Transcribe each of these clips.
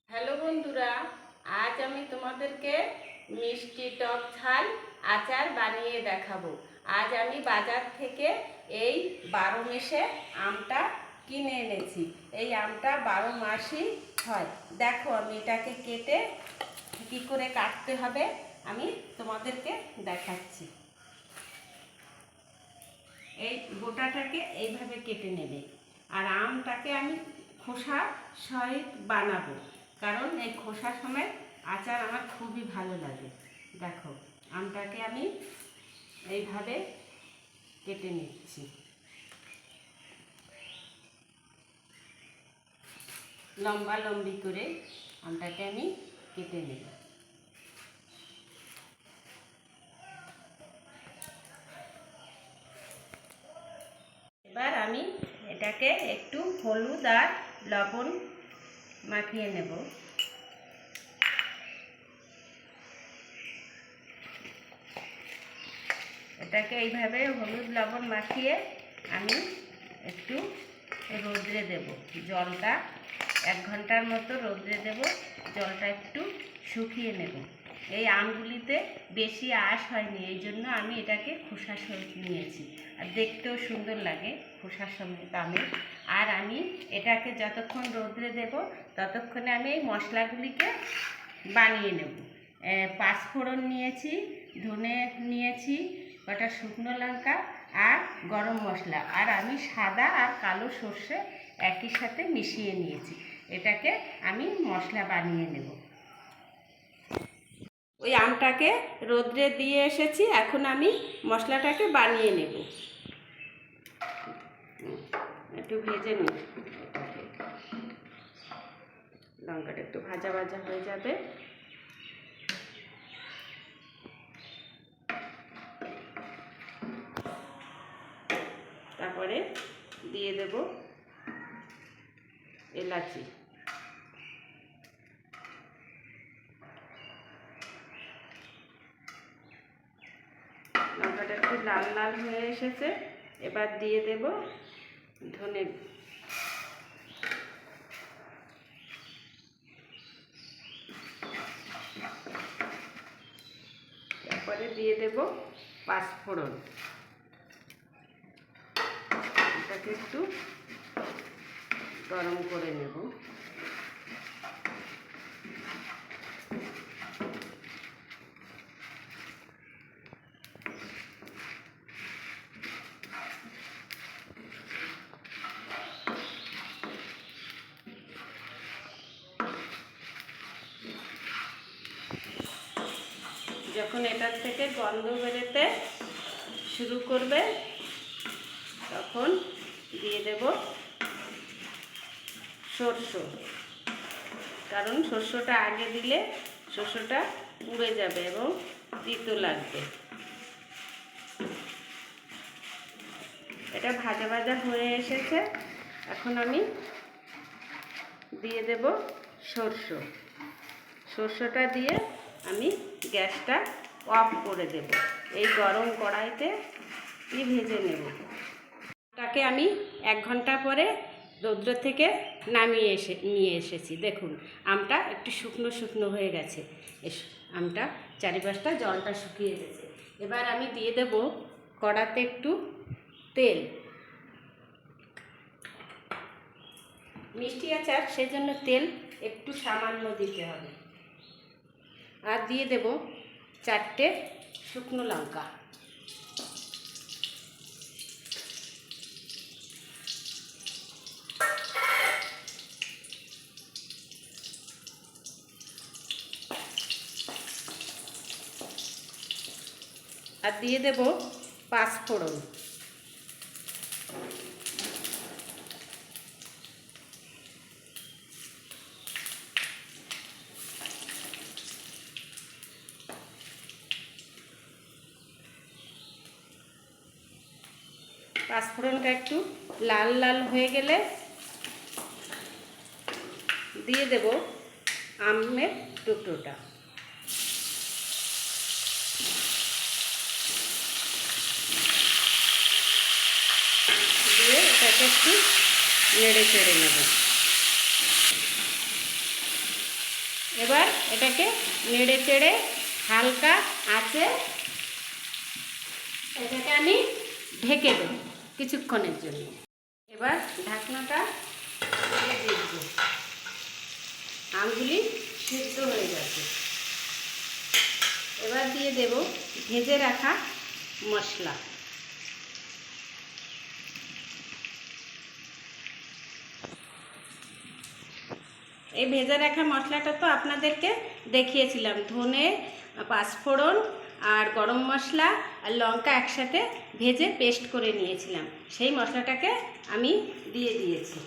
Hello বন্ধুরা, আজ আমি তোমাদেরকে মিষ্টি টক ঝাল আচার বানিয়ে দেখাবো। আজ আমি বাজার থেকে এই 12 মেশে আমটা কিনে এনেছি। এই আমটা 12 মাসই হয়। দেখো আমি এটাকে কেটে কী করে কাটতে হবে আমি তোমাদেরকে দেখাচ্ছি। এই গোটাটাকে এইভাবে কেটে নেবে, আর আমটাকে আমি খোসা সহিত বানাবো, কারণ এই খোসা সময় আচার আমার খুবই ভালো লাগে। দেখো আমটাকে আমি এইভাবে কেটে নিচ্ছি, লম্বা লম্বি করে আমটাকে আমি কেটে নেব। এবার আমি এটাকে একটু হলুদ আর লবণ মাখিয়ে নেব। এটাকে এইভাবে হলুদ লবণ মাখিয়ে আমি একটু রোদ্রে দেব। জলটা 1 ঘন্টার মতো রোদ্রে দেব, জলটা একটু শুকিয়ে নেব। এই আমগুলিতে বেশি আঁশ হয়নি, এই জন্য আমি এটাকে খোসা সহিত নিয়েছি, আর দেখতেও সুন্দর লাগে খোসা সমেত আমের। আর আমি এটাকে যতক্ষণ রোদ্রে দেব ততক্ষণে আমি এই মশলাগুলিকে বানিয়ে নেব। 5 ফোড়ন নিয়েছি, ধনে নিয়েছি, কটা শুকনো লঙ্কা আর গরম মশলা, আর আমি সাদা আর কালো সর্ষে একই সাথে মিশিয়ে নিয়েছি। এটাকে আমি মশলা বানিয়ে নেব। ওই আমটাকে রোদ্রে দিয়ে এসেছি, এখন আমি মশলাটাকে বানিয়ে নেব। একটু ভেজে নিই, লঙ্কাটা একটু ভাজা ভাজা হয়ে যাবে। তারপরে দিয়ে দেব এলাচি, লঙ্কাটা একটু লাল লাল হয়ে এসেছে। এবার দিয়ে দেব ধনে, তারপরে দিয়ে দেব 5 ফোড়ন। এটাকে একটু গরম করে নেব। যখন এটার থেকে গন্ধ বেরোতে শুরু করবে তখন দিয়ে দেব সরষে, কারণ সরষেটা আগে দিলে সরষেটা পুড়ে যাবে এবং তিতো লাগবে। এটা ভাজা ভাজা হয়ে এসেছে, এখন আমি দিয়ে দেব সরষে। সরষেটা দিয়ে আমি গ্যাসটা অফ করে দেব। এই গরম কড়াইতে ভেজে নেব। তাকে আমি 1 ঘন্টা পরে রৌদ্র থেকে নিয়ে এসেছি। দেখুন আমটা একটু শুকনো শুকনো হয়ে গেছে, আমটা চারিপাশটা জলটা শুকিয়ে গেছে। এবার আমি দিয়ে দেব কড়াতে একটু তেল। মিষ্টি আচার সেজন্য তেল একটু সামান্য দিতে হবে। আর দিয়ে দেব 4টে শুকনো লঙ্কা। আর দিয়ে দেব 5 ফোড়ন। পাঁচফোড়নটা একটু লাল লাল হয়ে গেলে দিয়ে দেব আমের টুকরোটা। দিয়ে এটাকে একটু নেড়ে চেড়ে নেব। এবার এটাকে নেড়ে চেড়ে হালকা আঁচে এটাকে আমি ঢেকে দেব কিছুক্ষণের জন্য। এবার ঢাকনাটা দিয়ে দেখব আমগুলি সিদ্ধ হয়ে গেছে। এবার দিয়ে দেব ভেজে রাখা মশলা। এই ভেজে রাখা মশলাটা তো আপনাদেরকে দেখিয়েছিলাম, ধনে, পাঁচফোড়ন আর গরম মশলা আর লঙ্কা একসাথে ভেজে পেস্ট করে নিয়েছিলাম, সেই মশলাটাকে আমি দিয়ে দিয়েছি।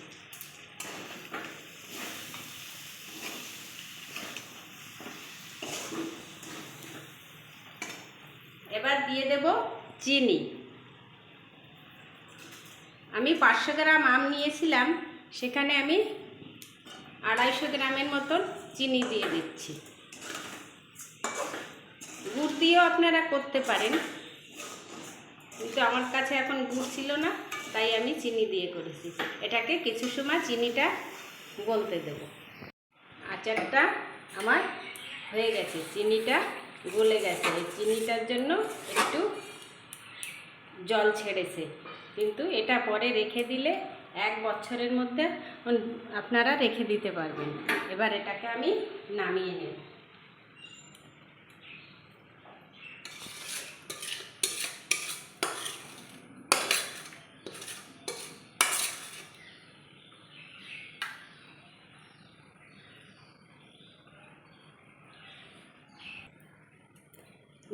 এবার দিয়ে দেব চিনি। আমি 500 গ্রাম আম নিয়েছিলাম, সেখানে আমি 250 গ্রামের মতন চিনি দিয়ে দিচ্ছি। গুড় দিয়েও আপনারা করতে পারেন, কিন্তু আমার কাছে এখন গুড় ছিল না, তাই আমি চিনি দিয়ে করেছি। এটাকে কিছু সময় চিনিটা গলতে দেব। আচারটা আমার হয়ে গেছে, চিনিটা গলে গেছে। এই চিনিটার জন্য একটু জল ছেড়েছে, কিন্তু এটা পরে রেখে দিলে 1 বছরের মধ্যে আপনারা রেখে দিতে পারবেন। এবার এটাকে আমি নামিয়ে নেব।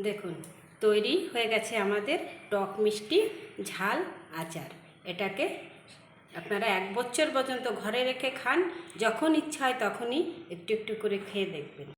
দেখুন তৈরি হয়ে গেছে আমাদের টক মিষ্টি ঝাল আচার। এটাকে আপনারা 1 বছর পর্যন্ত ঘরে রেখে খান, যখন ইচ্ছা হয় তখনই একটু একটু করে খেয়ে দেখবেন।